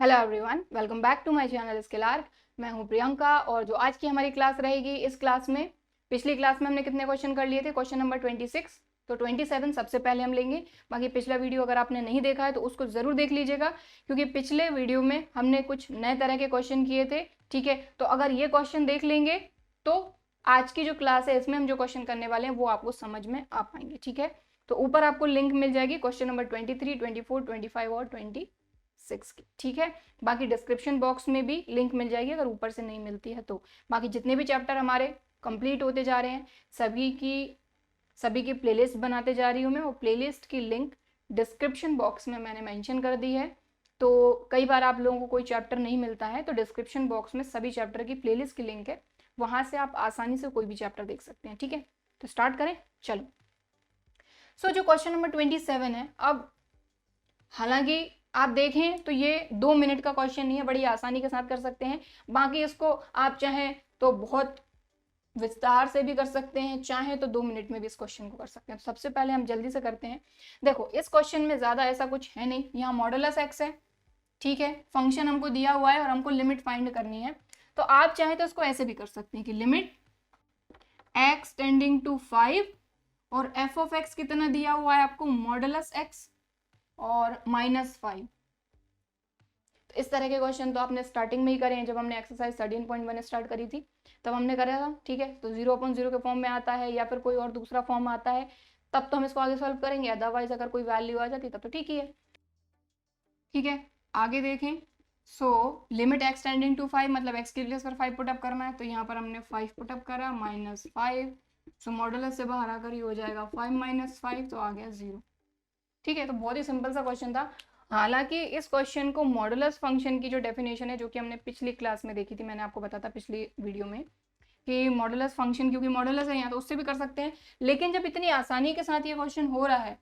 Hello everyone, welcome back to my channel Skill Arc. मैं हूं प्रियंका और जो आज की हमारी क्लास रहेगी, इस क्लास में पिछली क्लास में हमने कितने क्वेश्चन कर लिए थे? क्वेश्चन नंबर 26, तो 27 सबसे पहले हम लेंगे। बाकी पिछला वीडियो अगर आपने नहीं देखा है तो उसको ज़रूर देख लीजिएगा, क्योंकि पिछले वीडियो में हमने कुछ नए तरह के क्वेश्चन किए थे। ठीक है, तो अगर ये क्वेश्चन देख लेंगे तो आज की जो क्लास है इसमें हम जो क्वेश्चन करने वाले हैं वो आपको समझ में आ पाएंगे। ठीक है, तो ऊपर आपको लिंक मिल जाएगी क्वेश्चन नंबर 23, 24, 25 और 26 की। ठीक है, बाकी डिस्क्रिप्शन बॉक्स में भी लिंक मिल जाएगी अगर ऊपर से नहीं मिलती है तो। बाकी जितने भी चैप्टर हमारे कंप्लीट होते जा रहे हैं सभी की प्लेलिस्ट बनाते जा रही हूँ मैं, और प्लेलिस्ट की लिंक डिस्क्रिप्शन बॉक्स में मैंने मेंशन कर दी है। तो कई बार आप लोगों को कोई चैप्टर नहीं मिलता है तो डिस्क्रिप्शन बॉक्स में सभी चैप्टर की प्लेलिस्ट की लिंक है, वहां से आप आसानी से कोई भी चैप्टर देख सकते हैं। ठीक है, तो स्टार्ट करें, चलो। जो क्वेश्चन नंबर 27 है, अब हालांकि आप देखें तो ये 2 मिनट का क्वेश्चन नहीं है, बड़ी आसानी के साथ कर सकते हैं। बाकी इसको आप चाहें तो बहुत विस्तार से भी कर सकते हैं, चाहे तो 2 मिनट में भी इस क्वेश्चन को कर सकते हैं। तो सबसे पहले हम जल्दी से करते हैं। देखो, इस क्वेश्चन में ज्यादा ऐसा कुछ है नहीं, यहाँ मॉडुलस एक्स है। ठीक है, फंक्शन हमको दिया हुआ है और हमको लिमिट फाइंड करनी है। तो आप चाहे तो इसको ऐसे भी कर सकते हैं कि लिमिट एक्स टेंडिंग टू 5 और एफ ऑफ एक्स कितना दिया हुआ है आपको, मॉडुलस एक्स और -5। तो इस तरह के क्वेश्चन तो आपने स्टार्टिंग में ही करे हैं, जब हमने एक्सरसाइज 13.1 स्टार्ट करी थी तब हमने करा था। ठीक है, तो 0/0 के फॉर्म में आता है या फिर कोई और दूसरा फॉर्म आता है तब तो हम इसको आगे सॉल्व करेंगे, अदरवाइज अगर कोई वैल्यू आ जाती तब तो ठीक ही है। ठीक है, आगे देखें। लिमिट एक्स टेंडिंग टू 5, मतलब एक्स की प्लेस पर 5 पुटअप करना है, तो यहाँ पर हमने 5 पुटअप करा, -5। मॉडुलस से बाहर आकर ही हो जाएगा 5 - 5, तो आ गया 0। ठीक है, तो बहुत ही सिंपल सा क्वेश्चन था। हालांकि इस क्वेश्चन को मॉडुलस फंक्शन की जो डेफिनेशन है, जो कि हमने पिछली क्लास में देखी थी, मैंने आपको बताया था पिछली वीडियो में कि मॉडुलस फंक्शन, क्योंकि मॉडुलस है यहाँ तो उससे भी कर सकते हैं, लेकिन जब इतनी आसानी के साथ ये क्वेश्चन हो रहा है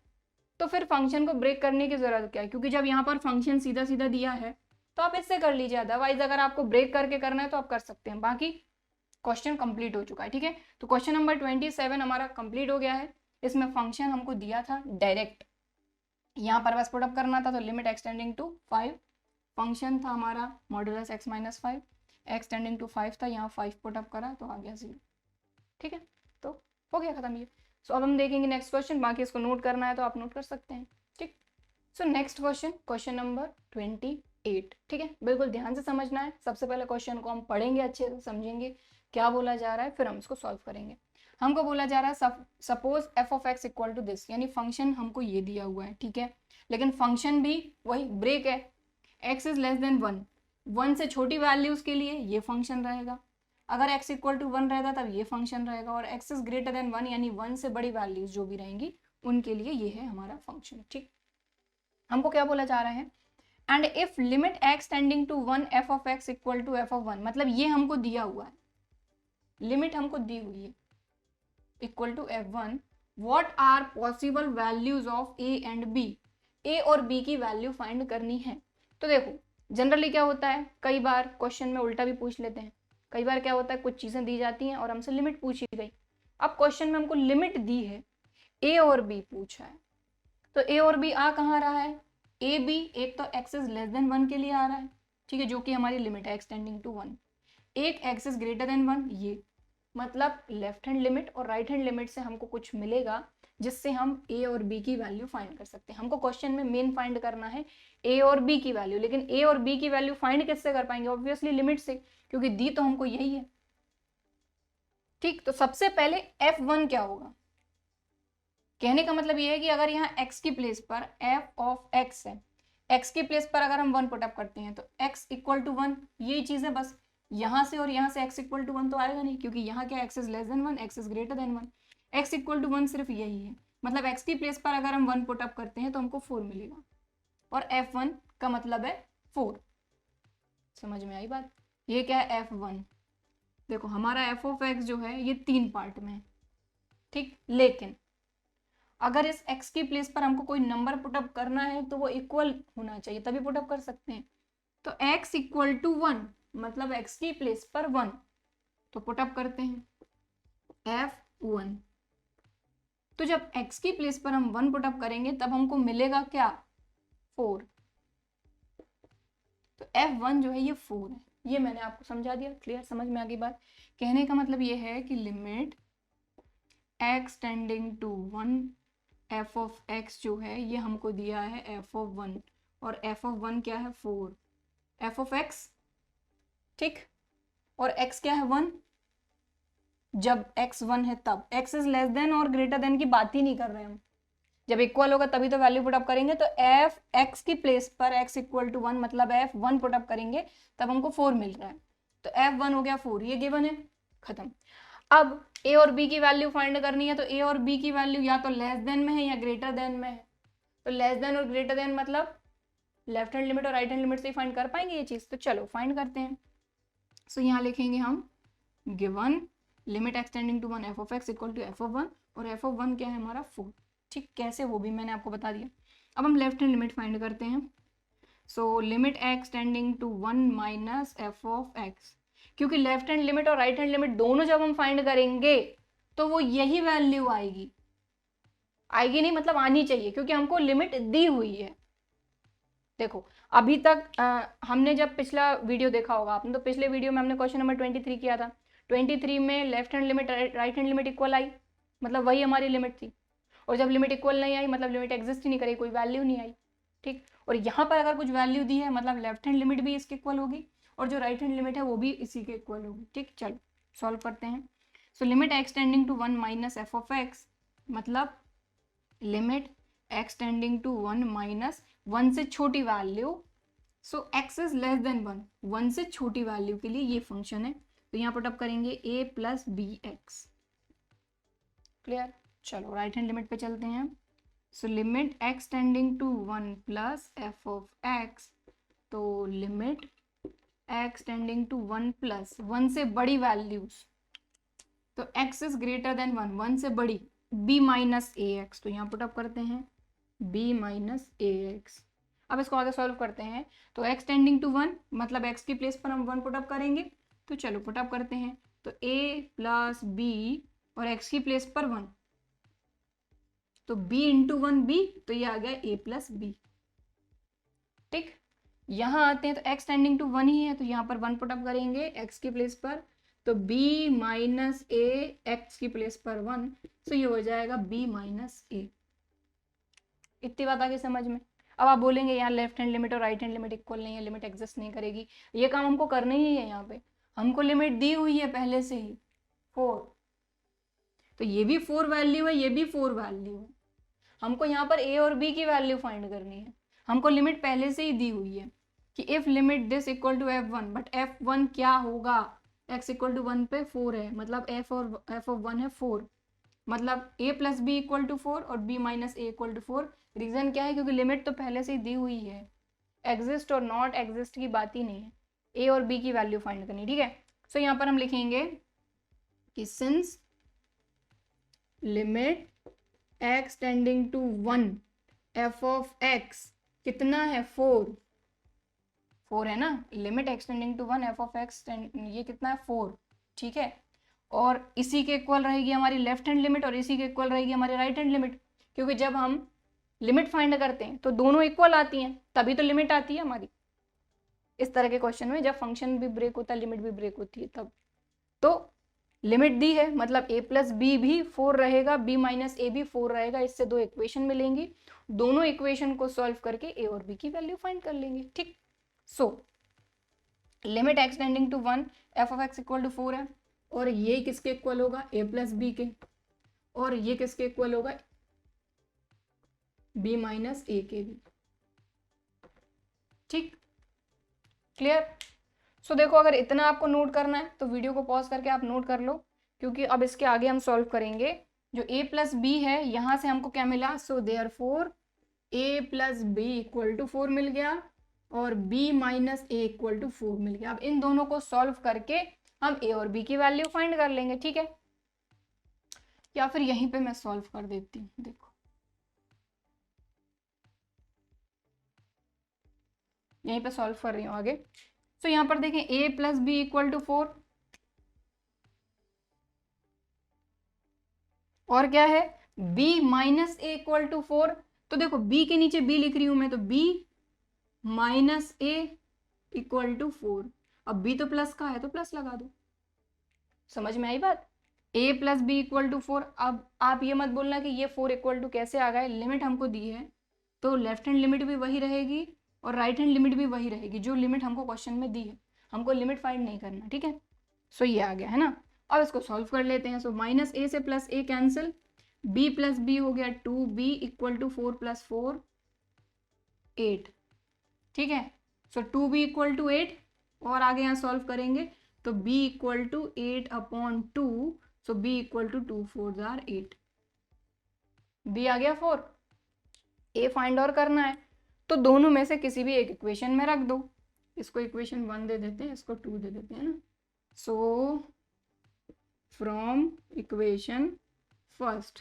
तो फिर फंक्शन को ब्रेक करने की जरूरत क्या है, क्योंकि जब यहाँ पर फंक्शन सीधा सीधा दिया है तो आप इससे कर लीजिए, अदरवाइज अगर आपको ब्रेक करके करना है तो आप कर सकते हैं। बाकी क्वेश्चन कंप्लीट हो चुका है। ठीक है, तो क्वेश्चन नंबर 27 हमारा कंप्लीट हो गया है। इसमें फंक्शन हमको दिया था डायरेक्ट, यहाँ पर बस पुटअप करना था, तो लिमिट एक्सटेंडिंग टू 5, फंक्शन था हमारा मॉडुलस x - 5, एक्सटेंडिंग टू 5 था, यहाँ 5 पुटअप करा तो आ गया 0। ठीक है, तो हो गया खत्म ये। अब हम देखेंगे नेक्स्ट क्वेश्चन, बाकी इसको नोट करना है तो आप नोट कर सकते हैं। ठीक, नेक्स्ट क्वेश्चन, क्वेश्चन नंबर 28। ठीक है, बिल्कुल ध्यान से समझना है। सबसे पहले क्वेश्चन को हम पढ़ेंगे, अच्छे से समझेंगे क्या बोला जा रहा है, फिर हम इसको सॉल्व करेंगे। हमको बोला जा रहा है suppose f of x equal to this, यानी फंक्शन हमको ये दिया हुआ है। ठीक है, लेकिन फंक्शन भी वही ब्रेक है, एक्स इज लेस देन 1, 1 से छोटी वैल्यूज के लिए ये फंक्शन रहेगा, अगर x इक्वल टू 1 रहता तब ये फंक्शन रहेगा, और x इज ग्रेटर देन 1 यानी 1 से बड़ी वैल्यूज जो भी रहेंगी उनके लिए ये है हमारा फंक्शन। ठीक, हमको क्या बोला जा रहा है, and if limit x tending to 1 f of x equal to f of 1, मतलब ये हमको दिया हुआ है, लिमिट हमको दी हुई है equal to f1, what are possible values of a and b, a और b की वैल्यू फाइंड करनी है। तो देखो, जनरली क्या होता है, कई बार क्वेश्चन में उल्टा भी पूछ लेते हैं। कई बार क्या होता है, कुछ चीजें दी जाती हैं और हमसे लिमिट पूछी गई। अब क्वेश्चन में हमको लिमिट दी है, a और b पूछा है, तो a और b आ कहाँ रहा है, a b एक तो x इज लेस देन 1 के लिए आ रहा है। ठीक है, जो कि हमारी लिमिट है x टेंडिंग टू 1, एक x इज ग्रेटर देन 1, ये मतलब लेफ्ट हैंड लिमिट और राइट हैंड लिमिट से हमको कुछ मिलेगा जिससे हम a और b की वैल्यू फाइंड कर सकते हैं। हमको क्वेश्चन में मेन फाइंड करना है a और b की वैल्यू, लेकिन a और b की वैल्यू फाइंड किससे कर पाएंगे, ऑब्वियसली लिमिट से, क्योंकि दी तो हमको यही है। ठीक, तो सबसे पहले f1 क्या होगा, कहने का मतलब ये है कि अगर यहाँ x की प्लेस पर f ऑफ x है, x की प्लेस पर अगर हम 1 पुटअप करते हैं तो x इक्वल टू 1, ये चीज है बस। यहाँ से और यहाँ से x इक्वल टू 1 तो आएगा नहीं, क्योंकि यहाँ क्या x is less than 1, x is greater than 1, x equal to 1 सिर्फ यही है। मतलब x की प्लेस पर अगर हम 1 पुटअप करते हैं तो हमको 4 मिलेगा, और f1 का मतलब है 4। समझ में आई बात, ये क्या है f1। देखो, हमारा f ऑफ x जो है ये 3 पार्ट में है। ठीक, लेकिन अगर इस x की प्लेस पर हमको कोई नंबर पुटअप करना है तो वो इक्वल होना चाहिए, तभी पुटअप कर सकते हैं। तो x इक्वल टू 1, मतलब x की प्लेस पर 1, तो पुटअप करते हैं f1। तो जब x की प्लेस पर हम 1 पुटअप करेंगे तब हमको मिलेगा क्या, 4। तो f1 जो है ये 4 है, ये मैंने आपको समझा दिया। क्लियर, समझ में आ गई बात? कहने का मतलब ये है कि limit x tending to 1 f of x जो है ये हमको दिया है f ऑफ 1, और f ऑफ 1 क्या है 4, f ऑफ x, ठीक, और x क्या है 1, जब x 1 है तब। x इज लेस देन और ग्रेटर देन की बात ही नहीं कर रहे हम, जब इक्वल होगा तभी तो वैल्यू पुटअप करेंगे। तो f x की प्लेस पर x इक्वल टू 1 मतलब f 1 पुटअप करेंगे तब हमको 4 मिल रहा है, तो f 1 हो गया 4, ये गिवन है, खत्म। अब a और b की वैल्यू फाइंड करनी है, तो a और b की वैल्यू या तो लेस देन में है या ग्रेटर देन में है। तो लेस देन और ग्रेटर देन मतलब लेफ्ट हैंड लिमिट और राइट हैंड लिमिट से ही फाइंड कर पाएंगे ये चीज़, तो चलो फाइंड करते हैं। सो यहाँ लिखेंगे हम given limit x tending to 1 f of x equal to f of 1, और f ऑफ 1 क्या है हमारा 4, ठीक, कैसे वो भी मैंने आपको बता दिया। अब हम लेफ्ट हैंड लिमिट फाइंड करते हैं। So limit x tending to 1 minus f of x, क्योंकि लेफ्ट हैंड लिमिट और राइट हैंड लिमिट दोनों जब हम फाइंड करेंगे तो वो यही वैल्यू आएगी, आएगी नहीं मतलब आनी चाहिए, क्योंकि हमको लिमिट दी हुई है। देखो अभी तक हमने जब पिछला वीडियो देखा होगा आपने, तो पिछले वीडियो में हमने क्वेश्चन नंबर 23 किया था। 23 में left hand limit right hand limit equal आई, मतलब वही हमारी लिमिट थी, और जब लिमिट इक्वल नहीं आई मतलब लिमिट एग्जिस्ट ही नहीं करेगी, कोई वैल्यू नहीं आई, ठीक। और यहाँ पर अगर कुछ वैल्यू दी है मतलब लेफ्ट हैंड लिमिट भी इसके इक्वल होगी, और जो राइट हैंड लिमिट है वो भी इसी के इक्वल होगी, ठीक। चलो सॉल्व करते हैं। So limit x tending to 1 minus f of x, मतलब limit x tending to 1 minus 1 से छोटी value, so x is less than 1, 1 से छोटी वैल्यू के लिए ये फंक्शन है, तो यहाँ पुटअप करेंगे a plus b x. Clear, चलो राइट हैंड लिमिट पे चलते हैं। So limit x tending to 1 plus f of x, तो limit x tending to 1 plus 1 से बड़ी वैल्यूज, तो x इज ग्रेटर देन 1, 1 से बड़ी, b माइनस ए एक्स, तो यहाँ पुटअप करते हैं b माइनस ए एक्स। अब इसको आगे सॉल्व करते हैं, तो x टेंडिंग टू 1 मतलब x की प्लेस पर हम 1 पुटअप करेंगे, तो चलो पुटअप करते हैं। तो a प्लस b और x की प्लेस पर 1, तो b इंटू 1 b, तो ये आ गया a प्लस बी, ठीक। यहाँ आते हैं तो x टेंडिंग टू 1 ही है, तो यहाँ पर 1 पुटअप करेंगे x की प्लेस पर, तो b माइनस ए एक्स की प्लेस पर 1, तो ये हो जाएगा b माइनस ए। इतनी बात आ गई समझ में? अब आप बोलेंगे यहाँ लेफ्ट हैंड लिमिट और राइट हैंड लिमिट इक्वल नहीं है, लिमिट एग्जिस्ट नहीं करेगी, ये काम हमको करना ही है। यहाँ पे हमको लिमिट दी हुई है पहले से ही 4, तो ये भी 4 वैल्यू है, ये भी 4 वैल्यू है, हमको यहाँ पर a और b की वैल्यू फाइंड करनी है। हमको लिमिट पहले से ही दी हुई है कि if limit this equal to f1, but f1 क्या होगा, x इक्वल टू 1 पे 4 है, मतलब f ऑफ 1 है 4, मतलब a plus b equal to 4 और b minus a equal to 4। Reason क्या है, क्योंकि लिमिट तो पहले से ही दी हुई है, एग्जिस्ट और नॉट एग्जिस्ट की बात ही नहीं है, a और b की वैल्यू फाइंड करनी, ठीक है। सो यहाँ पर हम लिखेंगे कि since limit x tending to 1 f of x कितना है 4 है ना, limit x tending to 1 f of x ये कितना है 4, ठीक है। और इसी के इक्वल रहेगी हमारी लेफ्ट हैंड लिमिट और इसी के इक्वल रहेगी हमारी राइट हैंड लिमिट, क्योंकि जब हम लिमिट फाइंड करते हैं तो दोनों इक्वल आती हैं, तभी तो लिमिट आती है हमारी। इस तरह के क्वेश्चन में जब फंक्शन भी ब्रेक होता है लिमिट भी ब्रेक होती है तब। तो लिमिट दी है मतलब a प्लस बी भी 4 रहेगा, b माइनस ए भी 4 रहेगा, इससे दो इक्वेशन मिलेंगी, दोनों इक्वेशन को सॉल्व करके a और b की वैल्यू फाइंड कर लेंगे, ठीक। So limit x tending to 1 f of x equal to 4 है, और ये किसके इक्वल होगा a प्लस बी के, और ये किसके इक्वल होगा b माइनस ए के भी, ठीक। क्लियर। सो देखो अगर इतना आपको नोट करना है तो वीडियो को पॉज करके आप नोट कर लो, क्योंकि अब इसके आगे हम सॉल्व करेंगे। जो a प्लस बी है यहाँ से हमको क्या मिला, so therefore a plus b equal to 4 मिल गया और b minus a equal to 4 मिल गया। अब इन दोनों को सॉल्व करके हम a और b की वैल्यू फाइंड कर लेंगे, ठीक है। या फिर यहीं पे मैं सॉल्व कर देती हूँ, देखो यहीं पे सॉल्व कर रही हूँ आगे। तो यहाँ पर देखें a plus b equal to 4, और क्या है b minus a equal to 4, तो देखो b के नीचे b लिख रही हूं मैं, तो b minus a equal to 4। अब b तो प्लस का है तो प्लस लगा दो। समझ में आई बात? a plus b equal to 4। अब आप ये मत बोलना कि ये 4 इक्वल टू कैसे आ गए, लिमिट हमको दी है तो लेफ्ट हैंड लिमिट भी वही रहेगी और राइट हैंड लिमिट भी वही रहेगी जो लिमिट हमको क्वेश्चन में दी है। हमको लिमिट फाइंड नहीं करना, ठीक है। सो ये आ गया है ना। अब इसको सॉल्व कर लेते हैं। सो माइनस ए से प्लस ए कैंसिल, b प्लस बी हो गया 2b इक्वल टू 4 प्लस 4 8, ठीक है। सो 2b इक्वल टू 8 और आगे यहाँ सॉल्व करेंगे तो b equal to 8 upon 2। So b equal to 2 4 जार 8, b आ गया 4। a फाइंड और करना है तो दोनों में से किसी भी एक इक्वेशन में रख दो। इसको इक्वेशन 1 दे देते हैं, इसको 2 दे देते हैं ना। So from equation first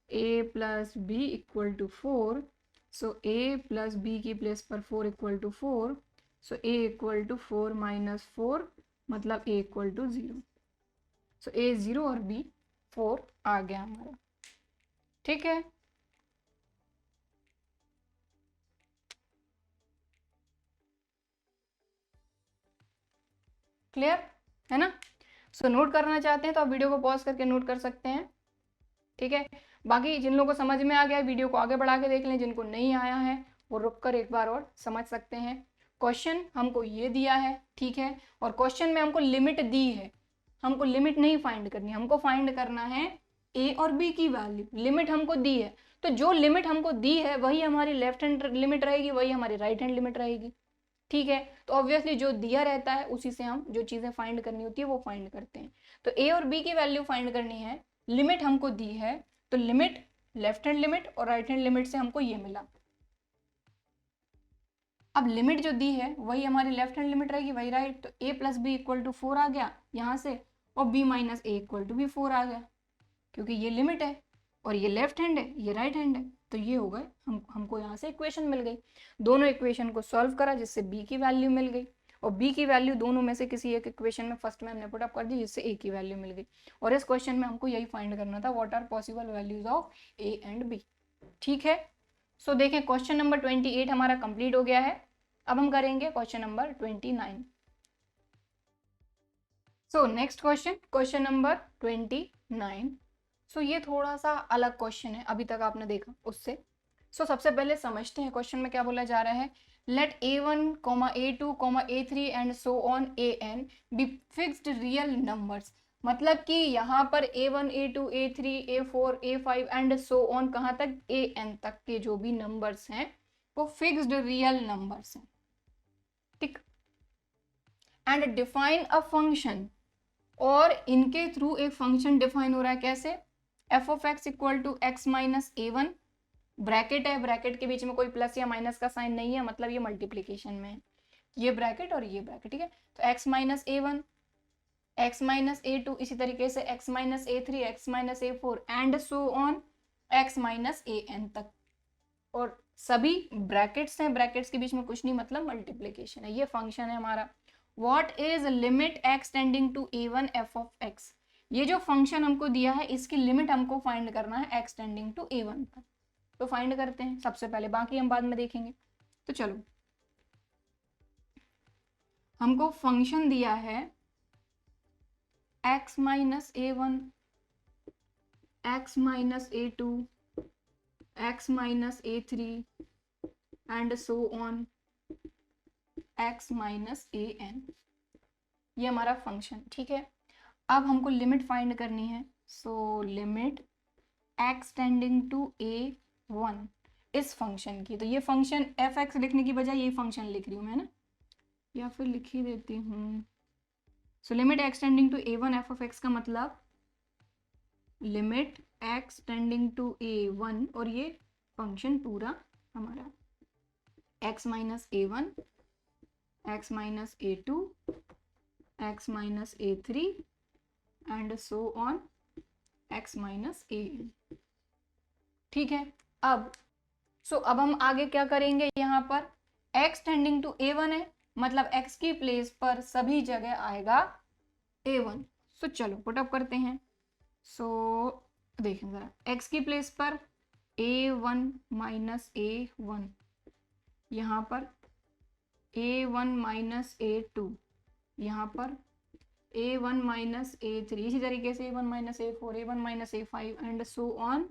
a plus b equal to 4, so a plus b की प्लेस पर 4 equal to 4, so a equal to 4 minus 4 मतलब a equal to 0। So a 0 और b 4 आ गया हमारा, ठीक है। क्लियर है ना? सो नोट करना चाहते हैं तो आप वीडियो को पॉज करके नोट कर सकते हैं, ठीक है। बाकी जिन लोगों को समझ में आ गया है वीडियो को आगे बढ़ा के देख लें, जिनको नहीं आया है वो रुक कर एक बार और समझ सकते हैं। क्वेश्चन हमको ये दिया है, ठीक है, और क्वेश्चन में हमको लिमिट दी है। हमको लिमिट नहीं फाइंड करनी, हमको फाइंड करना है ए और बी की वैल्यू। लिमिट हमको दी है तो जो लिमिट हमको दी है वही हमारी लेफ्ट हैंड लिमिट रहेगी, वही हमारी राइट हैंड लिमिट रहेगी, ठीक है। तो ऑब्वियसली जो दिया रहता है उसी से हम जो चीजें फाइंड करनी होती है वो फाइंड करते हैं। तो ए और बी की वैल्यू फाइंड करनी है, लिमिट हमको दी है तो लिमिट लेफ्ट हैंड लिमिट और राइट हैंड लिमिट से हमको ये मिला। अब लिमिट जो दी है वही हमारी लेफ्ट हैंड लिमिट रहेगी, वही राइट। तो a plus b equal to 4 आ गया यहाँ से, और b minus a equal to भी 4 आ गया, क्योंकि ये लिमिट है और ये लेफ्ट हैंड है, ये राइट हैंड है। तो ये हो गए हमको यहाँ से इक्वेशन मिल गई। दोनों इक्वेशन को सॉल्व करा जिससे b की वैल्यू मिल गई, और b की वैल्यू दोनों में से किसी एक इक्वेशन में फर्स्ट में हमने पुट अप कर दी जिससे a की वैल्यू मिल गई। और इस क्वेश्चन में हमको यही फाइंड करना था, what are possible values of a and b, ठीक है। सो देखें क्वेश्चन नंबर 28 हमारा कंप्लीट हो गया है। अब हम करेंगे question number 29। So next question number 29। सो ये थोड़ा सा अलग क्वेश्चन है अभी तक आपने देखा उससे। सो सबसे पहले समझते हैं क्वेश्चन में क्या बोला जा रहा है। Let a1, a2, a3 and so on an be fixed real numbers. मतलब कि यहाँ पर a1, a2, a3, a4, a5 and so on कहाँ तक an तक के जो भी नंबर्स हैं वो फिक्स्ड रियल नंबर्स हैं, ठीक। एंड डिफाइन अ फंक्शन, और इनके थ्रू एक फंक्शन डिफाइन हो रहा है, कैसे? F of x equal to x minus a1, bracket है, ब्रैकेट के बीच में कोई प्लस या माइनस का साइन नहीं है, मतलब ये मल्टीप्लीकेशन में है, ये ब्रैकेट और ये ब्रैकेट, ठीक है। तो x minus a1, x minus a2, इसी तरीके से x minus a3, x minus a4 and so on x minus an तक। और सभी ब्रैकेट्स हैं, ब्रैकेट्स के बीच में कुछ नहीं, मतलब मल्टीप्लीकेशन है। ये फंक्शन है हमारा। What is limit x tending to a1 f of x? ये जो फंक्शन हमको दिया है इसकी लिमिट हमको फाइंड करना है x टेंडिंग टू a1 पर। तो फाइंड करते हैं सबसे पहले, बाकी हम बाद में देखेंगे। तो चलो, हमको फंक्शन दिया है x minus a1, x minus a2, x minus a3 and so on x minus an। ये हमारा फंक्शन, ठीक है। अब हमको लिमिट फाइंड करनी है। So limit x tending to a1 इस फंक्शन की। तो ये फंक्शन एफ एक्स लिखने की बजाय ये फंक्शन लिख रही हूँ मैं ना, या फिर लिख ही देती हूँ। So limit x tending to a1 f of x का मतलब limit x tending to a1, और ये फंक्शन पूरा हमारा x minus a1, x minus a2, x minus a3 and so on x minus an, ठीक है। अब अब हम आगे क्या करेंगे, यहाँ पर x टेंडिंग टू a1 है, मतलब x की प्लेस पर सभी जगह आएगा a1। चलो पुटअप करते हैं। देखें जरा, x की प्लेस पर a1 माइनस a1, यहाँ पर a1 माइनस a2, यहाँ पर a1 माइनस a3, इसी तरीके से a1 minus a4, a1 minus a5 and so on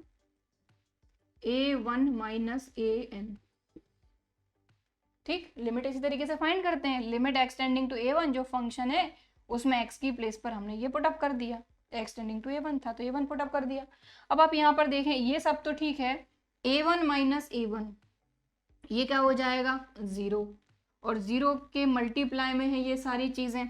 a1 minus an। ठीक, लिमिट इसी तरीके से फाइंड करते हैं। लिमिट एक्सटेंडिंग टू a1 जो फंक्शन है उसमें x की प्लेस पर हमने ये पुटअप कर दिया, एक्सटेंडिंग टू a1 था तो a1 पुटअप कर दिया। अब आप यहाँ पर देखें ये सब तो ठीक है, a1 माइनस a1 ये क्या हो जाएगा 0, और 0 के मल्टीप्लाई में है ये सारी चीजें,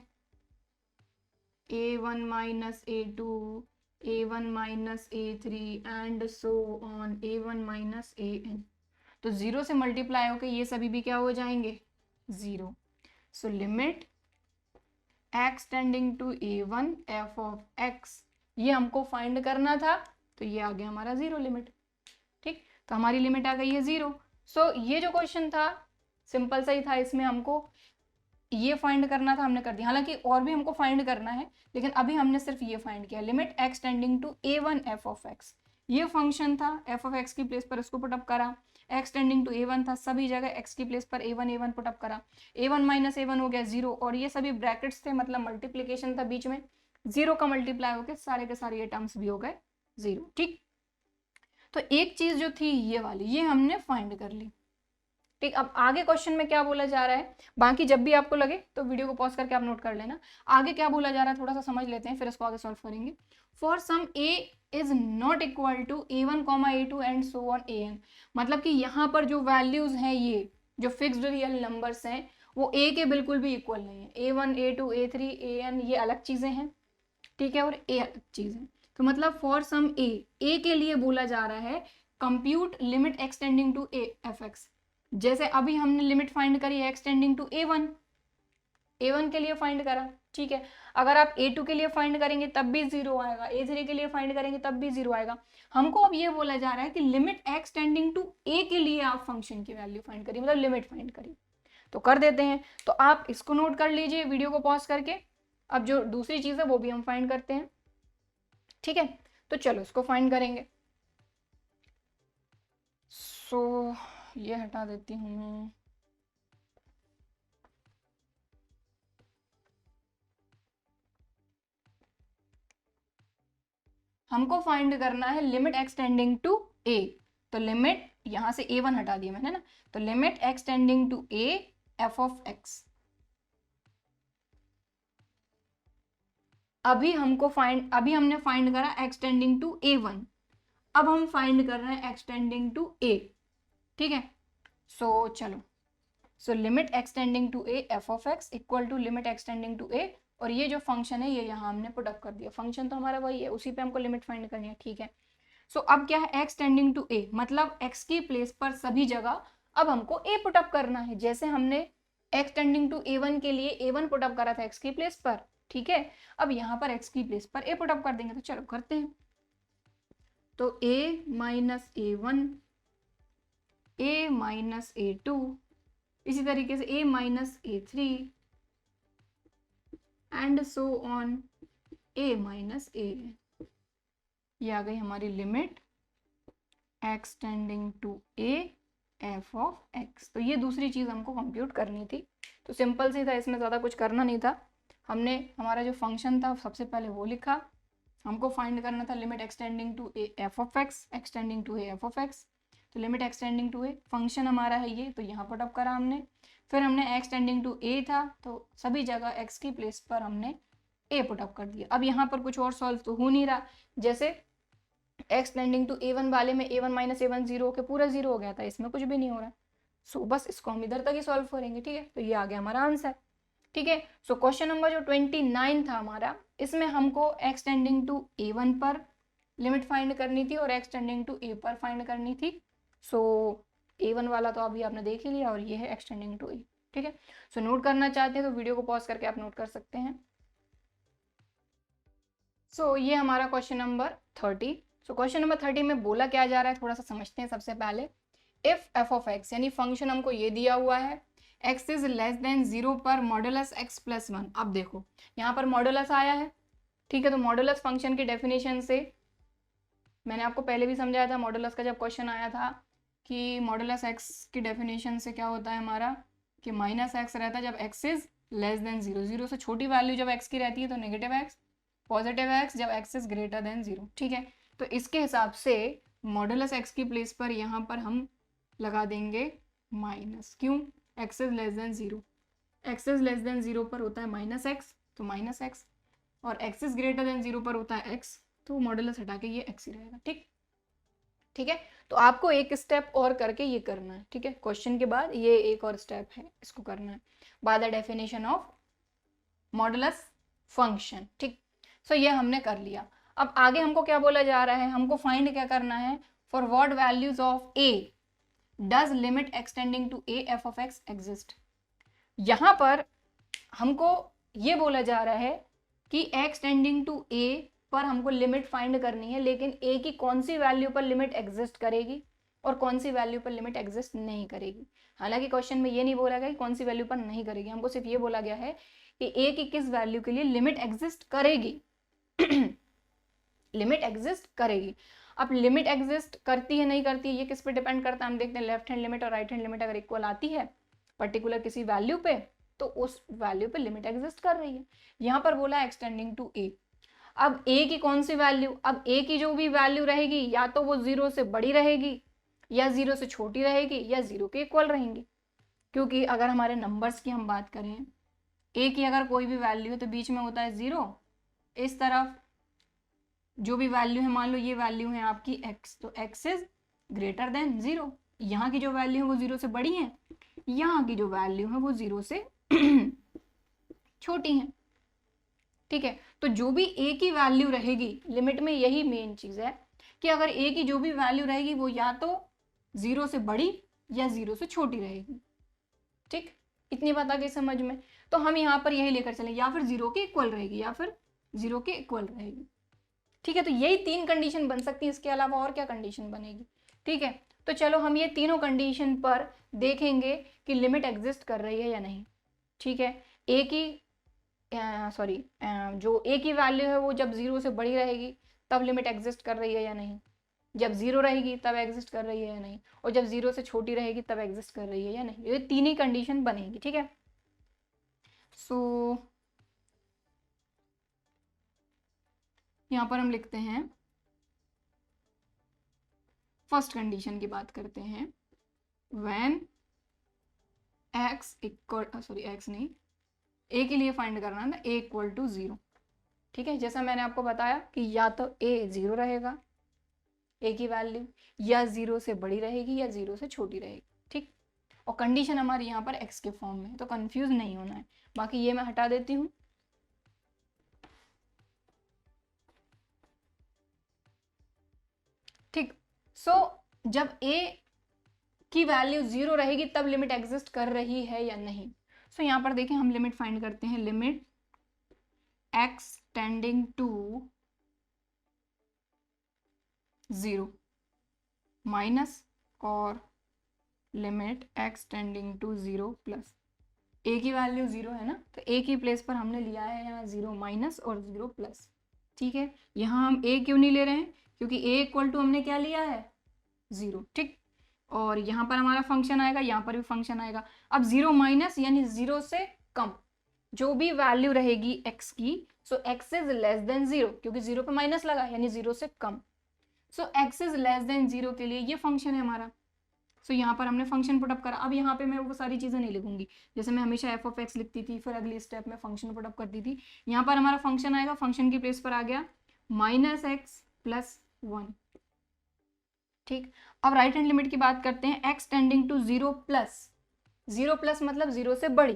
a1 minus a2, a1 minus a3 and so on a1 minus an। तो 0 से मल्टीप्लाई होकर ये सभी भी क्या हो जाएंगे 0। So limit x tending to a1 f of x, ये हमको फाइंड करना था तो ये आ गया हमारा 0 लिमिट। ठीक, तो हमारी लिमिट आ गई है 0। सो ये जो क्वेश्चन था सिंपल सा ही था, इसमें हमको ये फाइंड करना था, हमने कर दिया। हालांकि और भी हमको फाइंड करना है लेकिन अभी हमने सिर्फ ये फाइंड किया, limit x tending to a1 f of x। ये फंक्शन था, f ऑफ x की प्लेस पर इसको पुटअप करा, x टेंडिंग टू a1 था, सभी जगह x की प्लेस पर a1 पुटअप करा, a1 माइनस a1 हो गया 0, और ये सभी ब्रैकेट्स थे मतलब मल्टीप्लीकेशन था बीच में, 0 का मल्टीप्लाई होकर सारे के सारे ये टर्म्स भी हो गए 0। ठीक, तो एक चीज जो थी ये वाली ये हमने फाइंड कर ली। ठीक, अब आगे क्वेश्चन में क्या बोला जा रहा है, बाकी जब भी आपको लगे तो वीडियो को पॉज करके आप नोट कर लेना। आगे क्या बोला जा रहा है थोड़ा सा समझ लेते हैं, फिर इसको आगे सॉल्व करेंगे। For some a is not equal to a1 a2 and so on an, मतलब कि यहाँ पर जो वैल्यूज हैं ये जो फिक्स्ड रियल नंबर्स हैं वो a के बिल्कुल भी इक्वल नहीं है। a1 a2 a3 an ये अलग चीजें हैं, ठीक है, और a अलग चीज है। तो मतलब फॉर सम a के लिए बोला जा रहा है compute limit x tending to a f x. जैसे अभी हमने लिमिट फाइंड करी है एक्सटेंडिंग टू a1 के लिए फाइंड करा, ठीक है। अगर आप a2 के लिए फाइंड करेंगे तब भी 0 आएगा, a3 के लिए फाइंड करेंगे तब भी 0 आएगा। हमको अब ये बोला जा रहा है कि लिमिट एक्सटेंडिंग टू a के लिए आप फंक्शन की वैल्यू फाइंड करिए, मतलब लिमिट फाइंड करिए। तो कर देते हैं, तो आप इसको नोट कर लीजिए वीडियो को पॉज करके। अब जो दूसरी चीज है वो भी हम फाइंड करते हैं, ठीक है। तो चलो इसको फाइंड करेंगे। सो ये हटा देती हूँ मैं, हमको फाइंड करना है लिमिट एक्सटेंडिंग टू a। तो लिमिट यहां से a1 हटा दिया मैंने ना, तो limit x tending to a f of x। अभी हमने फाइंड करा एक्सटेंडिंग टू a1, अब हम फाइंड कर रहे हैं एक्सटेंडिंग टू a, ठीक है। सो चलो, so limit x tending to a f of x equal to limit x tending to a, और ये जो फंक्शन है ये यहाँ हमने पुटअप कर दिया। फंक्शन तो हमारा वही है, उसी पे हमको लिमिट फाइंड करनी है, ठीक है। सो अब क्या है x टेंडिंग टू a, मतलब x की प्लेस पर सभी जगह अब हमको a पुटअप करना है। जैसे हमने x टेंडिंग टू a1 के लिए a1 पुटअप करा था x की प्लेस पर, ठीक है। अब यहाँ पर x की प्लेस पर a पुटअप कर देंगे, तो चलो करते हैं। तो a minus a1, a minus a2, इसी तरीके से a minus a3 and so on a minus a। ये आ गई हमारी limit x tending to a f of x। तो ये दूसरी चीज हमको कंप्यूट करनी थी, तो सिंपल सी था, इसमें ज्यादा कुछ करना नहीं था। हमने हमारा जो फंक्शन था सबसे पहले वो लिखा, हमको फाइंड करना था limit x tending to a f of x x tending to a f of x। तो limit x tending to a function हमारा है ये, तो यहाँ पुटअप करा हमने। फिर हमने x टेंडिंग टू a था, तो सभी जगह x की प्लेस पर हमने a पुटअप कर दिया। अब यहाँ पर कुछ और सॉल्व तो हो नहीं रहा, जैसे x टेंडिंग टू a1 वाले में a1 माइनस a1 0 के पूरा 0 हो गया था, इसमें कुछ भी नहीं हो रहा। सो बस इसको हम इधर तक ही सॉल्व करेंगे, ठीक है। तो ये आ गया हमारा आंसर, ठीक है। सो क्वेश्चन नंबर जो 29 था हमारा, इसमें हमको x टेंडिंग टू a1 पर लिमिट फाइंड करनी थी और x टेंडिंग टू a पर फाइंड करनी थी। सो a1 वाला तो अभी आपने देख ही लिया, और ये है x टेंडिंग टू a, ठीक है। सो नोट करना चाहते हैं तो वीडियो को पॉज करके आप नोट कर सकते हैं। सो ये हमारा question number 30। So question number 30 में बोला क्या जा रहा है थोड़ा सा समझते हैं। सबसे पहले इफ f ऑफ x, यानी फंक्शन हमको ये दिया हुआ है x इज लेस देन 0 पर मॉडुलस x प्लस 1। अब देखो यहाँ पर मॉडुलस आया है, ठीक है। तो मॉडुलस फंक्शन की डेफिनेशन से मैंने आपको पहले भी समझाया था, मॉडुलस का जब क्वेश्चन आया था कि मॉडुलस x की डेफिनेशन से क्या होता है हमारा कि माइनस एक्स रहता है जब एक्स इज लेस देन 0, 0 से छोटी वैल्यू जब एक्स की रहती है तो नेगेटिव एक्स, पॉजिटिव एक्स जब एक्स इज ग्रेटर देन 0, ठीक है। तो इसके हिसाब से मॉडुलस एक्स की प्लेस पर यहाँ पर हम लगा देंगे माइनस, क्यों, x is less then 0, x is less then 0 पर होता है माइनस एक्स तो माइनस एक्स, और एक्स इज ग्रेटर देन 0 पर होता है एक्स, तो मॉडुलस हटा के ये एक्स ही रहेगा, ठीक, ठीक है। तो आपको एक स्टेप और करके ये करना है, ठीक है, क्वेश्चन के बाद ये एक और स्टेप है, इसको करना है by the definition of modulus function, ठीक। सो ये हमने कर लिया। अब आगे हमको क्या बोला जा रहा है, हमको फाइंड क्या करना है, for what values of a does limit x tending to a f of x exist. यहां पर हमको ये बोला जा रहा है कि एक्सटेंडिंग टू ए पर हमको लिमिट फाइंड करनी है, लेकिन ए की कौन सी वैल्यू पर लिमिट एग्जिस्ट करेगी और कौन सी वैल्यू पर लिमिट एग्जिस्ट नहीं करेगी। हालांकि क्वेश्चन में ये नहीं बोला गया कि कौन सी वैल्यू पर नहीं करेगी, हमको सिर्फ ये बोला गया है कि ए की किस वैल्यू के लिए लिमिट एग्जिस्ट करेगी लिमिट एग्जिस्ट करेगी। अब लिमिट एग्जिस्ट करती है नहीं करती है ये किस पे डिपेंड करता है, हम देखते हैं लेफ्ट हैंड लिमिट और राइट हैंड लिमिट अगर इक्वल आती है पर्टिकुलर किसी वैल्यू पे तो उस वैल्यू पे लिमिट एग्जिस्ट कर रही है। यहाँ पर बोला एक्सटेंडिंग टू ए। अब ए की कौन सी वैल्यू, अब ए की जो भी वैल्यू रहेगी या तो वो 0 से बड़ी रहेगी या 0 से छोटी रहेगी या 0 के इक्वल रहेंगी, क्योंकि अगर हमारे नंबर्स की हम बात करें ए की अगर कोई भी वैल्यू है तो बीच में होता है 0, इस तरफ जो भी वैल्यू है, मान लो ये वैल्यू है आपकी x, तो x इज ग्रेटर देन 0, यहाँ की जो वैल्यू है वो 0 से बड़ी है, यहाँ की जो वैल्यू है वो 0 से छोटी है, ठीक है। तो जो भी a की वैल्यू रहेगी लिमिट में, यही मेन चीज है कि अगर a की जो भी वैल्यू रहेगी वो या तो 0 से बड़ी या 0 से छोटी रहेगी, ठीक, इतनी बात आ गई समझ में। तो हम यहाँ पर यही लेकर चलें, या फिर 0 के इक्वल रहेगी या फिर 0 के इक्वल रहेगी, ठीक है। तो यही 3 कंडीशन बन सकती है, इसके अलावा और क्या कंडीशन बनेगी, ठीक है। तो चलो हम ये तीनों कंडीशन पर देखेंगे कि लिमिट एग्जिस्ट कर रही है या नहीं, ठीक है। ए की जो ए की वैल्यू है वो जब 0 से बड़ी रहेगी तब लिमिट एग्जिस्ट कर रही है या नहीं, जब 0 रहेगी तब एग्जिस्ट कर रही है या नहीं, और जब 0 से छोटी रहेगी तब एग्जिस्ट कर रही है या नहीं, ये 3 ही कंडीशन बनेगी, ठीक है। सो यहाँ पर हम लिखते हैं फर्स्ट कंडीशन की बात करते हैं, व्हेन एक्स इक्वल, एक्स नहीं, ए के लिए फाइंड करना है ना, ए इक्वल टू 0, ठीक है। जैसा मैंने आपको बताया कि या तो ए 0 रहेगा ए की वैल्यू, या 0 से बड़ी रहेगी या 0 से छोटी रहेगी, ठीक। और कंडीशन हमारी यहाँ पर एक्स के फॉर्म में, तो कंफ्यूज नहीं होना है। बाकी ये मैं हटा देती हूँ, ठीक। सो जब ए की वैल्यू 0 रहेगी तब लिमिट एग्जिस्ट कर रही है या नहीं। सो यहाँ पर देखें हम लिमिट फाइंड करते हैं, limit x tending to 0 minus और limit x tending to 0 plus. A की वैल्यू 0 है ना, तो ए की प्लेस पर हमने लिया है यहाँ 0 माइनस और 0 प्लस, ठीक है। यहाँ हम ए क्यों नहीं ले रहे हैं, क्योंकि ए इक्वल टू हमने क्या लिया है 0, ठीक। और यहाँ पर हमारा फंक्शन आएगा, यहाँ पर भी फंक्शन आएगा। अब 0 माइनस यानी 0 से कम जो भी वैल्यू रहेगी x की, सो x इज लेस देन 0, क्योंकि 0 पे माइनस लगा यानी 0 से कम। सो x इज लेस देन 0 के लिए ये फंक्शन है हमारा। सो यहाँ पर हमने फंक्शन पुटअप करा। अब यहाँ पे मैं वो सारी चीज़ें नहीं लिखूंगी, जैसे मैं हमेशा f ऑफ x लिखती थी, फिर अगली स्टेप में फंक्शन पुटअप करती थी। यहाँ पर हमारा फंक्शन आएगा, फंक्शन की प्लेस पर आ गया -x प्लस 1, ठीक। अब राइट हैंड लिमिट की बात करते हैं, x tending to 0 plus, 0 plus मतलब 0 से बड़ी,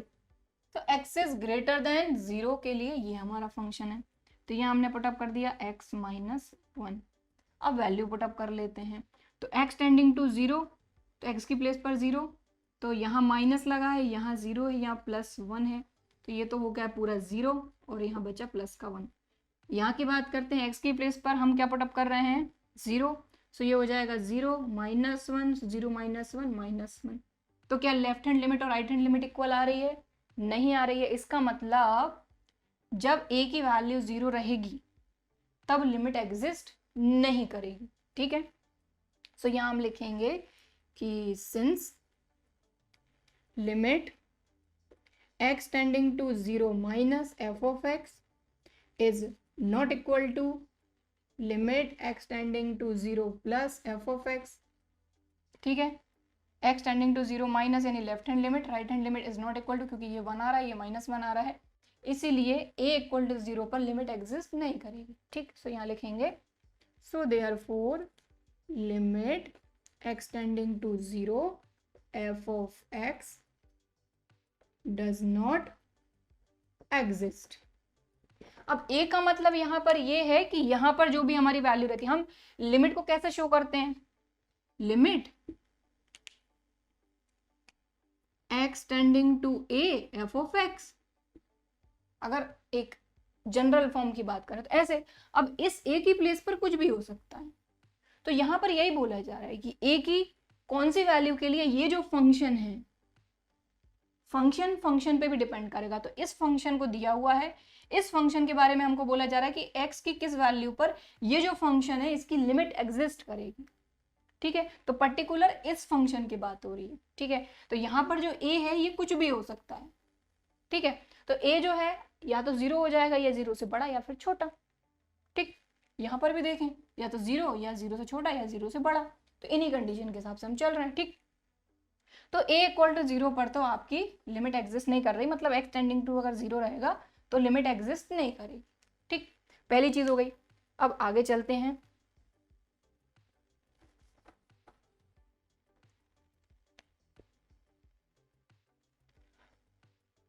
तो x इज ग्रेटर देन 0 के लिए ये हमारा फंक्शन है। तो ये हमने पुटअप कर दिया x माइनस 1। अब वैल्यू पुटअप कर लेते हैं, तो x टेंडिंग टू 0, तो x की प्लेस पर 0, तो यहाँ माइनस लगा है, यहाँ 0 है, यहाँ प्लस 1 है, तो ये तो हो गया पूरा 0 और यहाँ बचा प्लस का 1। यहाँ की बात करते हैं, x की प्लेस पर हम क्या पुटअप कर रहे हैं 0, सो ये हो जाएगा 0 माइनस 1, 0 माइनस 1 माइनस 1। तो क्या लेफ्ट हैंड लिमिट और राइट हैंड लिमिट इक्वल आ रही है, नहीं आ रही है। इसका मतलब जब a की वैल्यू 0 रहेगी तब लिमिट एग्जिस्ट नहीं करेगी, ठीक है। सो यहाँ हम लिखेंगे कि since limit x tending to 0 minus f of x is not equal to limit x tending to 0 plus f of x. ठीक है, x टेंडिंग टू 0 माइनस यानी left hand limit, right hand limit is not equal to, क्योंकि ये 1 आ रहा है, ये -1 आ रहा है, इसीलिए a इक्वल टू 0 पर लिमिट एग्जिस्ट नहीं करेगी। ठीक, सो यहाँ लिखेंगे so therefore limit x tending to 0 f of x does not exist। अब a का मतलब यहाँ पर ये है कि यहाँ पर जो भी हमारी वैल्यू रहती है, हम लिमिट को कैसे शो करते हैं, limit x tending to a f of x, अगर एक जनरल फॉर्म की बात करें तो ऐसे। अब इस a की प्लेस पर कुछ भी हो सकता है, तो यहाँ पर यही बोला जा रहा है कि a की कौन सी वैल्यू के लिए ये जो फंक्शन है, फंक्शन पे भी डिपेंड करेगा। तो इस फंक्शन को दिया हुआ है, इस फंक्शन के बारे में हमको बोला जा रहा है कि x की किस वैल्यू पर ये जो फंक्शन है इसकी लिमिट एग्जिस्ट करेगी। ठीक है, तो पर्टिकुलर इस फंक्शन की बात हो रही है। ठीक है, तो यहाँ पर जो a है ये कुछ भी हो सकता है। ठीक है, तो a जो है या तो 0 हो जाएगा या 0 से बड़ा या फिर छोटा। ठीक, यहाँ पर भी देखें या तो 0 या 0 से छोटा या 0 से बड़ा, तो इन्हीं कंडीशन के हिसाब से हम चल रहे हैं। ठीक, तो a इक्वल टू 0 पर तो आपकी लिमिट एग्जिस्ट नहीं कर रही, मतलब x टेंडिंग टू अगर 0 रहेगा तो लिमिट एग्जिस्ट नहीं करेगी। ठीक, पहली चीज हो गई। अब आगे चलते हैं।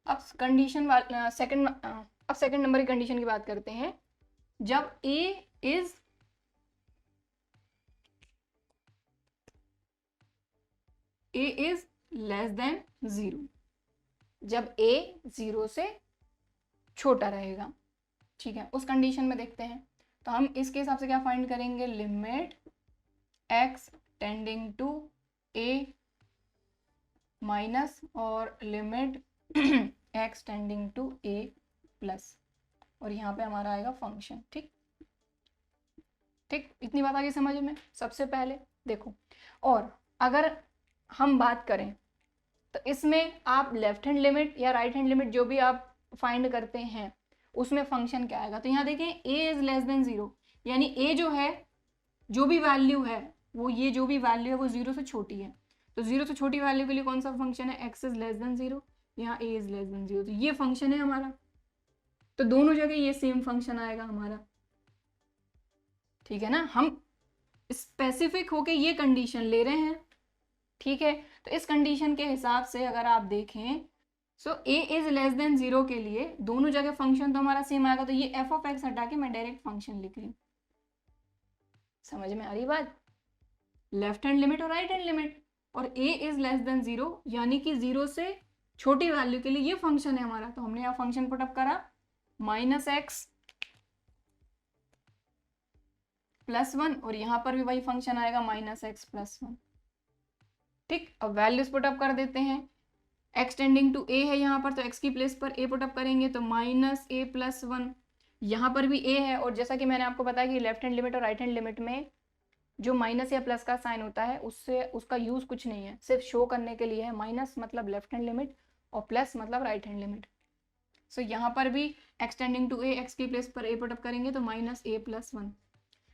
अब कंडीशन सेकंड नंबर की कंडीशन की बात करते हैं। जब a इज लेस देन 0, जब a 0 से छोटा रहेगा। ठीक है, उस कंडीशन में देखते हैं, तो हम इसके हिसाब से क्या फाइंड करेंगे, limit x tending to a minus और limit x tending to a plus, और यहाँ पे हमारा आएगा फंक्शन। ठीक, इतनी बात आ गई समझ में। सबसे पहले देखो, और अगर हम बात करें तो इसमें आप लेफ्ट हैंड लिमिट या राइट हैंड लिमिट जो भी आप फाइंड करते हैं उसमें फंक्शन क्या आएगा। तो यहाँ देखें a इज लेस देन 0, यानी a जो है, जो भी वैल्यू है वो, ये जो भी वैल्यू है वो 0 से छोटी है। तो 0 से छोटी वैल्यू के लिए कौन सा फंक्शन है, x इज लेस देन 0, यहाँ a इज लेस देन 0, तो ये फंक्शन है हमारा। तो दोनों जगह ये सेम फंक्शन आएगा हमारा। ठीक है ना, हम स्पेसिफिक होके ये कंडीशन ले रहे हैं। ठीक है, तो इस कंडीशन के हिसाब से अगर आप देखें, सो a इज लेस देन 0 के लिए दोनों जगह फंक्शन तो हमारा सेम आएगा। तो ये f ऑफ x हटा के मैं डायरेक्ट फंक्शन लिख रही हूँ। समझ में आ रही बात, लेफ्ट हैंड लिमिट और राइट हैंड लिमिट, और a इज लेस देन 0 यानी कि 0 से छोटी वैल्यू के लिए ये फंक्शन है हमारा। तो हमने यहाँ फंक्शन पुट अप करा -x + 1, और यहाँ पर भी वही फंक्शन आएगा -x + 1। ठीक, अब वैल्यूज पुट अप कर देते हैं। x टेंडिंग टू a है यहाँ पर, तो x की प्लेस पर a पुट अप करेंगे तो -a + 1, यहाँ पर भी a है। और जैसा कि मैंने आपको बताया कि लेफ्ट हैंड लिमिट और राइट हैंड लिमिट में जो माइनस या प्लस का साइन होता है उससे उसका यूज कुछ नहीं है, सिर्फ शो करने के लिए है। माइनस मतलब लेफ्ट हैंड लिमिट और प्लस मतलब राइट हैंड लिमिट। सो यहाँ पर भी x tending to a, x की प्लेस पर a पुट अप करेंगे तो -a + 1।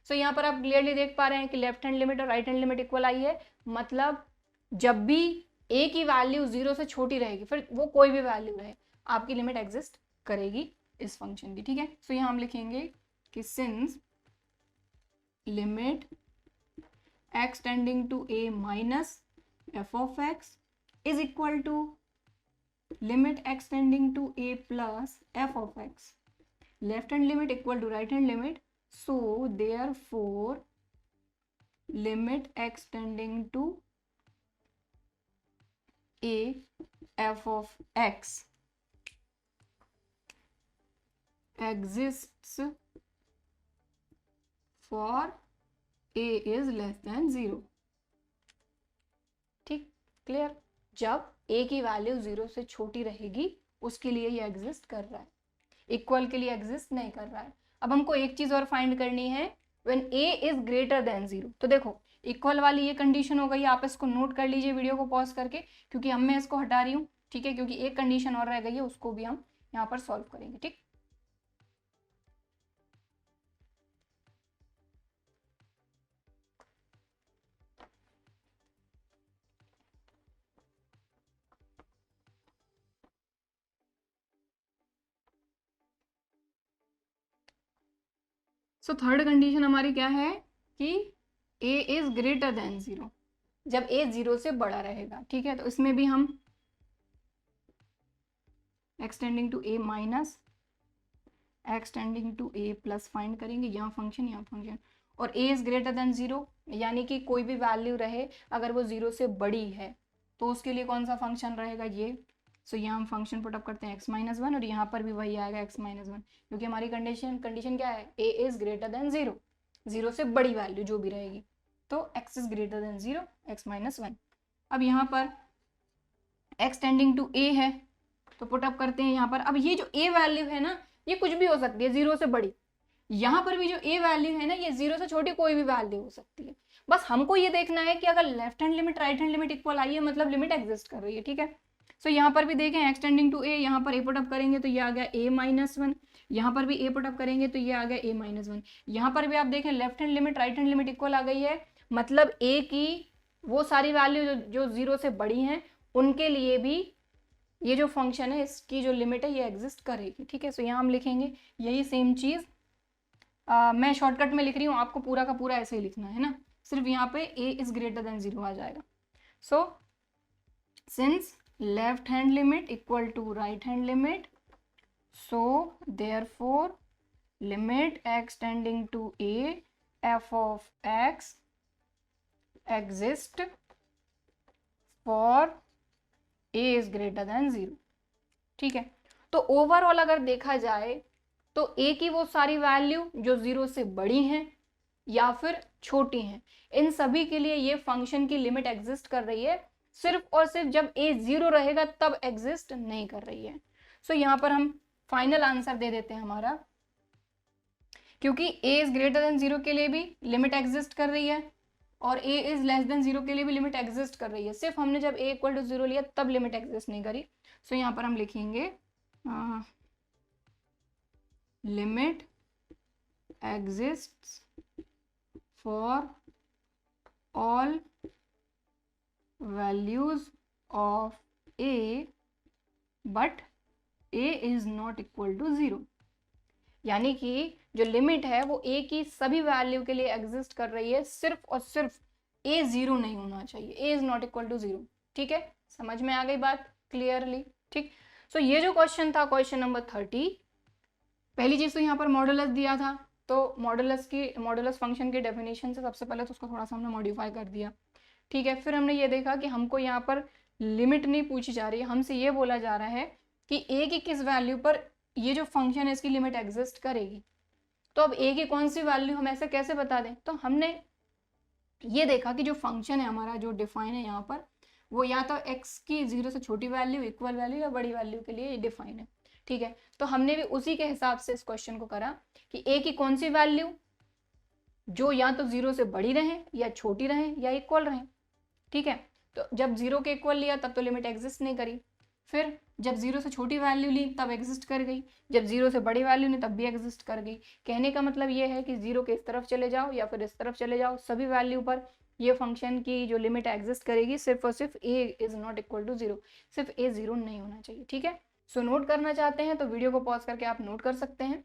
सो यहाँ पर आप क्लियरली देख पा रहे हैं कि लेफ्ट हैंड लिमिट और राइट हैंड लिमिट इक्वल आई है, मतलब जब भी a की वैल्यू 0 से छोटी रहेगी, फिर वो कोई भी वैल्यू रहे, आपकी लिमिट एग्जिस्ट करेगी इस फंक्शन की। ठीक है, सो यहाँ हम लिखेंगे कि since limit x tending to a minus f of x is equal to limit x tending to a plus f of x, left hand limit equal to right hand limit, so therefore limit x tending to a f of x exists for a is less than 0। ठीक, clear, जब a की value 0 से छोटी रहेगी उसके लिए ये exist कर रहा है, इक्वल के लिए एग्जिस्ट नहीं कर रहा है। अब हमको एक चीज और फाइंड करनी है, when a is greater than 0। तो देखो इक्वल वाली ये कंडीशन हो गई, आप इसको नोट कर लीजिए वीडियो को पॉज करके, क्योंकि अब मैं इसको हटा रही हूँ। ठीक है, क्योंकि एक कंडीशन और रह गई है, उसको भी हम यहाँ पर सॉल्व करेंगे। ठीक, सो थर्ड कंडीशन हमारी क्या है कि a इज ग्रेटर देन 0, जब a 0 से बड़ा रहेगा। ठीक है, तो इसमें भी हम x tending to a minus x tending to a plus find करेंगे, यहाँ फंक्शन और a इज ग्रेटर देन 0, यानी कि कोई भी वैल्यू रहे अगर वो 0 से बड़ी है तो उसके लिए कौन सा फंक्शन रहेगा, ये। सो यहाँ हम फंक्शन पुटअप करते हैं x माइनस 1 और यहाँ पर भी वही आएगा x माइनस 1, क्योंकि हमारी कंडीशन क्या है, a इज ग्रेटर देन 0, 0 से बड़ी वैल्यू जो भी रहेगी, तो x is greater than 0, x minus 1। अब यहाँ पर x टेंडिंग टू a है तो पुटअप करते हैं यहाँ पर। अब ये जो a वैल्यू है ना, ये कुछ भी हो सकती है 0 से बड़ी, यहाँ पर भी जो a वैल्यू है ना, ये 0 से छोटी कोई भी वैल्यू हो सकती है। बस हमको ये देखना है कि अगर left hand limit right hand limit equal आई है, मतलब लिमिट एग्जिस्ट कर रही है। ठीक है, सो यहाँ पर भी देखें x टेंडिंग टू a, यहाँ पर a पुटअप करेंगे तो ये आ गया a माइनस 1, यहाँ पर भी a पुटअप करेंगे तो ये आ गया a माइनस 1। यहाँ पर भी आप देखें left hand limit right hand limit equal आ गई है, मतलब a की वो सारी वैल्यू जो 0 से बड़ी हैं उनके लिए भी ये जो फंक्शन है इसकी जो लिमिट है ये एग्जिस्ट करेगी। ठीक है, सो यहाँ हम लिखेंगे यही सेम चीज़। मैं शॉर्टकट में लिख रही हूँ, आपको पूरा का पूरा ऐसे ही लिखना है ना, सिर्फ यहाँ पे a इज ग्रेटर देन 0 आ जाएगा। So since left hand limit equal to right hand limit, so therefore limit x tending to a f of x exist for a is greater than 0। ठीक है, तो ओवरऑल अगर देखा जाए तो a की वो सारी वैल्यू जो 0 से बड़ी हैं या फिर छोटी हैं, इन सभी के लिए ये फंक्शन की लिमिट एग्जिस्ट कर रही है, सिर्फ और सिर्फ जब a 0 रहेगा तब एग्जिस्ट नहीं कर रही है। सो यहाँ पर हम फाइनल आंसर दे देते हैं हमारा, क्योंकि a इज ग्रेटर देन 0 के लिए भी लिमिट एग्जिस्ट कर रही है और a इज लेस देन 0 के लिए भी लिमिट एग्जिस्ट कर रही है, सिर्फ हमने जब a इक्वल टू 0 लिया तब लिमिट एग्जिस्ट नहीं करी। सो यहाँ पर हम लिखेंगे limit exists for all values of a but a is not equal to 0, यानी कि जो लिमिट है वो a की सभी वैल्यू के लिए एग्जिस्ट कर रही है, सिर्फ और सिर्फ a 0 नहीं होना चाहिए, a is not equal to 0। ठीक है, समझ में आ गई बात क्लियरली। ठीक, सो ये जो क्वेश्चन था क्वेश्चन नंबर 30, पहली चीज तो यहाँ पर मॉडुलस दिया था, तो मॉडुलस फंक्शन की डेफिनेशन से सबसे पहले तो उसको थोड़ा सा हमने मॉडिफाई कर दिया। ठीक है, फिर हमने ये देखा कि हमको यहाँ पर लिमिट नहीं पूछी जा रही है, हमसे ये बोला जा रहा है कि a की किस वैल्यू पर ये जो फंक्शन है इसकी लिमिट एग्जिस्ट करेगी। तो अब a की कौन सी वैल्यू हम ऐसे कैसे बता दें, तो हमने ये देखा कि जो फंक्शन है हमारा जो डिफाइन है यहाँ पर, वो या तो x की 0 से छोटी वैल्यू, इक्वल वैल्यू या बड़ी वैल्यू के लिए डिफाइन है। ठीक है, तो हमने भी उसी के हिसाब से इस क्वेश्चन को करा कि a की कौन सी वैल्यू जो या तो 0 से बड़ी रहे या छोटी रहे या इक्वल रहे। ठीक है, तो जब 0 के इक्वल लिया तब तो लिमिट एग्जिस्ट नहीं करी, फिर जब 0 से छोटी वैल्यू ली तब एग्जिस्ट कर गई, जब 0 से बड़ी वैल्यू ली तब भी एग्जिस्ट कर गई। कहने का मतलब ये है कि 0 के इस तरफ चले जाओ या फिर इस तरफ चले जाओ, सभी वैल्यू पर ये फंक्शन की जो लिमिट एग्जिस्ट करेगी, सिर्फ और सिर्फ a is not equal to 0, सिर्फ a 0 नहीं होना चाहिए। ठीक है, सो नोट करना चाहते हैं तो वीडियो को पॉज करके आप नोट कर सकते हैं।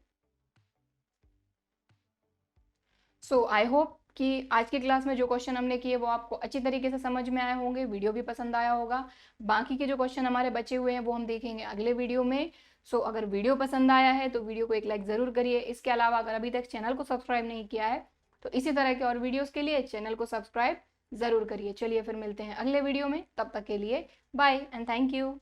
सो आई होप कि आज की क्लास में जो क्वेश्चन हमने किए वो आपको अच्छी तरीके से समझ में आए होंगे, वीडियो भी पसंद आया होगा। बाकी के जो क्वेश्चन हमारे बचे हुए हैं वो हम देखेंगे अगले वीडियो में। सो अगर वीडियो पसंद आया है तो वीडियो को एक लाइक ज़रूर करिए। इसके अलावा अगर अभी तक चैनल को सब्सक्राइब नहीं किया है तो इसी तरह के और वीडियोज़ के लिए चैनल को सब्सक्राइब ज़रूर करिए। चलिए फिर मिलते हैं अगले वीडियो में, तब तक के लिए बाय एंड थैंक यू।